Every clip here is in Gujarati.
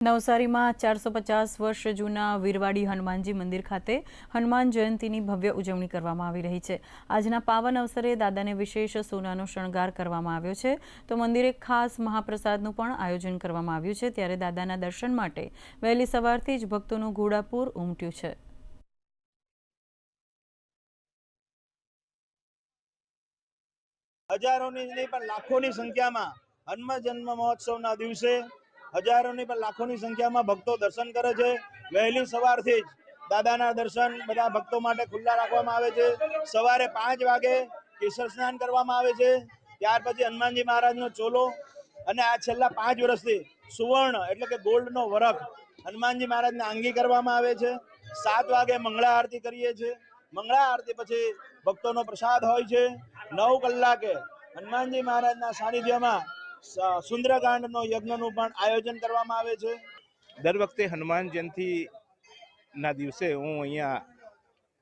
નવસારીમાં 450 વર્ષ જૂના વીરવાડી હનુમાનજી મંદિર ખાતે હનુમાન જયંતીની ભવ્ય ઉજવણી કરવામાં આવી રહી છે। આજના પાવન અવસરે દાદાને વિશેષ સોનાનો શણગાર કરવામાં આવ્યો છે, તો મંદિરે ખાસ મહાપ્રસાદનું પણ આયોજન કરવામાં આવ્યું છે। ત્યારે દાદાના દર્શન માટે વહેલી સવારથી જ ભક્તોનું ઘોડાપૂર ઉમટ્યું છે। હજારોની નહીં પણ લાખોની સંખ્યામાં હનુમાન જન્મ મહોત્સવના દિવસે હજારોની પણ લાખોની સંખ્યામાં ભક્તો દર્શન કરે છે। વહેલી સવારથી જ દાદાના દર્શન બધા ભક્તો માટે ખુલ્લા રાખવામાં આવે છે। સવારે 5 વાગે કેસર સ્નાન કરવામાં આવે છે, ત્યાર પછી હનુમાનજી મહારાજનો ચોલો અને આ છેલ્લા 5 વર્ષથી સુવર્ણ એટલે કે ગોલ્ડનો વરખ હનુમાનજી મહારાજને આંગી કરવામાં આવે છે। 7 વાગે મંગળા આરતી કરીએ છીએ। મંગળા આરતી પછી ભક્તોનો પ્રસાદ હોય છે। 9 કલાકે હનુમાનજી મહારાજના સાનિધ્યમાં સુંદરકાંડનો યજ્ઞનું પણ આયોજન કરવામાં આવે છે। દર વખતે હનુમાન જયંતીના દિવસે હું અહીંયા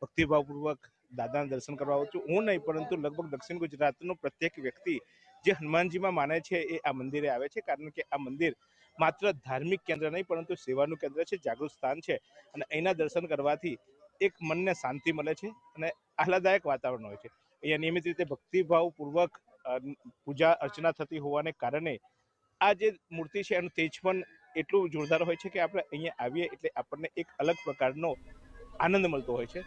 ભક્તિભાવપૂર્વક દાદાના દર્શન કરવા આવું છું। હું નહીં પરંતુ લગભગ દક્ષિણ ગુજરાતનો પ્રત્યેક વ્યક્તિ જે હનુમાનજીમાં માને છે એ આ મંદિરે આવે છે, કારણ કે આ મંદિર માત્ર ધાર્મિક કેન્દ્ર નહીં પરંતુ સેવાનું કેન્દ્ર છે, જાગૃત સ્થાન છે અને અહીંના દર્શન કરવાથી એક મનને શાંતિ મળે છે અને આહલાદાયક વાતાવરણ હોય છે। અહીંયા નિયમિત રીતે ભક્તિભાવપૂર્વક પૂજા અર્ચના થતી હોવાને કારણે આ જે મૂર્તિ છે એનું તેજ પણ એટલું જોરદાર હોય છે કે આપણે અહીંયા આવીએ એટલે આપણને એક અલગ પ્રકારનો આનંદ મળતો હોય છે।